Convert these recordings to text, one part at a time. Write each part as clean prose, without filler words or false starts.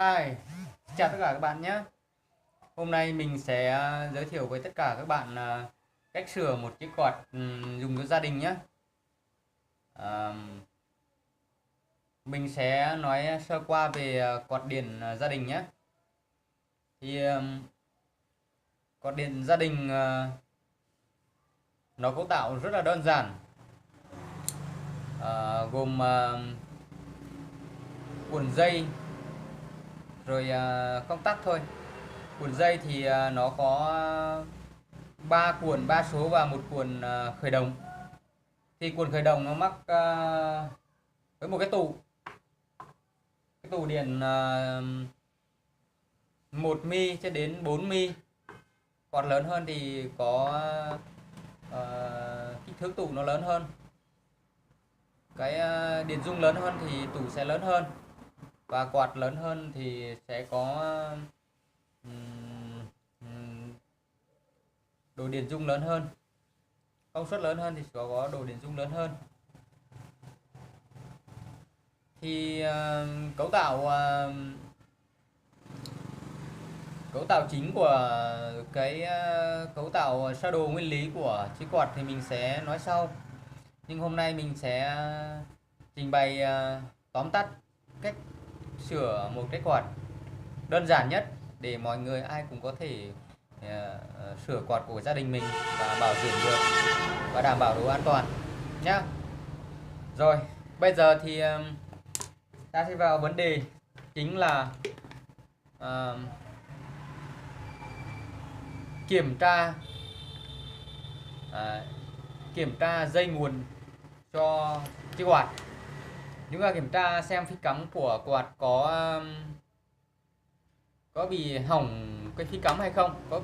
Hi, chào tất cả các bạn nhé. Hôm nay mình sẽ giới thiệu với tất cả các bạn cách sửa một chiếc quạt dùng cho gia đình nhé. À, mình sẽ nói sơ qua về quạt điện gia đình nhé. Thì quạt điện gia đình nó cấu tạo rất là đơn giản, gồm cuộn dây rồi công tắc thôi. Cuộn dây thì nó có 3 cuộn 3 số và một cuộn khởi động. Thì cuộn khởi động nó mắc với một cái tủ điện 1 mi cho đến 4 mi. Còn lớn hơn thì có kích thước tủ nó lớn hơn. Cái điện dung lớn hơn thì tủ sẽ lớn hơn, và quạt lớn hơn thì sẽ có đồ điện dung lớn hơn, công suất lớn hơn thì sẽ có đồ điện dung lớn hơn. Thì cấu tạo chính của cái cấu tạo sơ đồ nguyên lý của chiếc quạt thì mình sẽ nói sau, nhưng hôm nay mình sẽ trình bày tóm tắt cách sửa một cái quạt đơn giản nhất để mọi người ai cũng có thể sửa quạt của gia đình mình và bảo dưỡng được và đảm bảo độ an toàn nhá. Rồi, bây giờ thì ta sẽ vào vấn đề chính là kiểm tra kiểm tra dây nguồn cho chiếc quạt. Chúng ta kiểm tra xem phích cắm của quạt có bị hỏng cái phích cắm hay không, có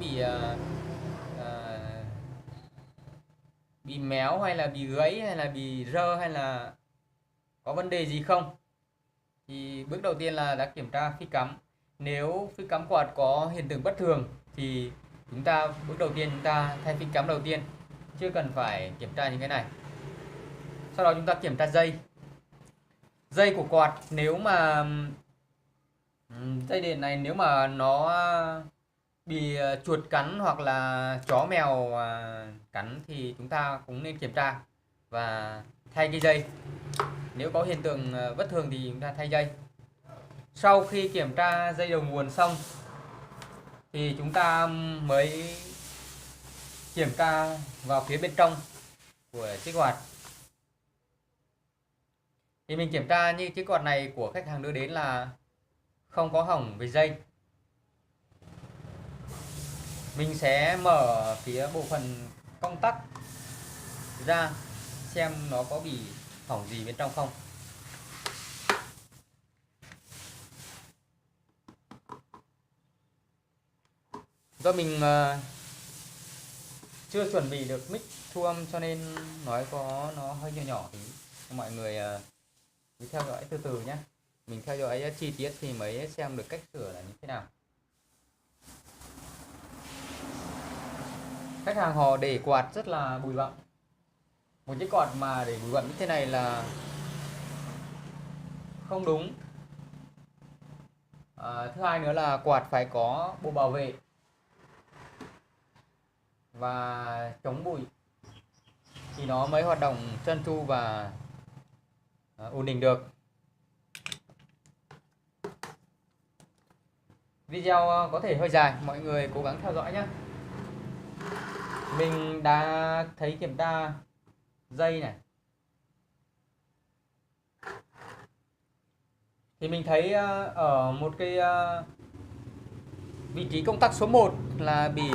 bị méo hay là bị gãy hay là bị rơ hay là có vấn đề gì không. Thì bước đầu tiên là đã kiểm tra phích cắm. Nếu phích cắm quạt có hiện tượng bất thường thì bước đầu tiên chúng ta thay phích cắm đầu tiên, chưa cần phải kiểm tra những cái này. Sau đó chúng ta kiểm tra dây của quạt. Nếu mà dây điện này nếu mà nó bị chuột cắn hoặc là chó mèo cắn thì chúng ta cũng nên kiểm tra và thay cái dây. Nếu có hiện tượng bất thường thì chúng ta thay dây. Sau khi kiểm tra dây đầu nguồn xong thì chúng ta mới kiểm tra vào phía bên trong của chiếc quạt. Thì mình kiểm tra như chiếc quạt này của khách hàng đưa đến là không có hỏng về dây. Mình sẽ mở phía bộ phận công tắc ra xem nó có bị hỏng gì bên trong không. Do mình chưa chuẩn bị được mic thu âm cho nên nói nó hơi nhỏ nhỏ thì mọi người cứ theo dõi từ từ nhé. Mình theo dõi chi tiết thì mới xem được cách sửa là như thế nào. Khách hàng họ để quạt rất là bụi bặm. Một chiếc quạt mà để bụi bặm như thế này là không đúng. Thứ hai nữa là quạt phải có bộ bảo vệ và chống bụi thì nó mới hoạt động trơn tru và ổn định được. Video có thể hơi dài, mọi người cố gắng theo dõi nhé. Mình đã thấy kiểm tra dây này thì mình thấy ở một cái vị trí công tắc số 1 là bị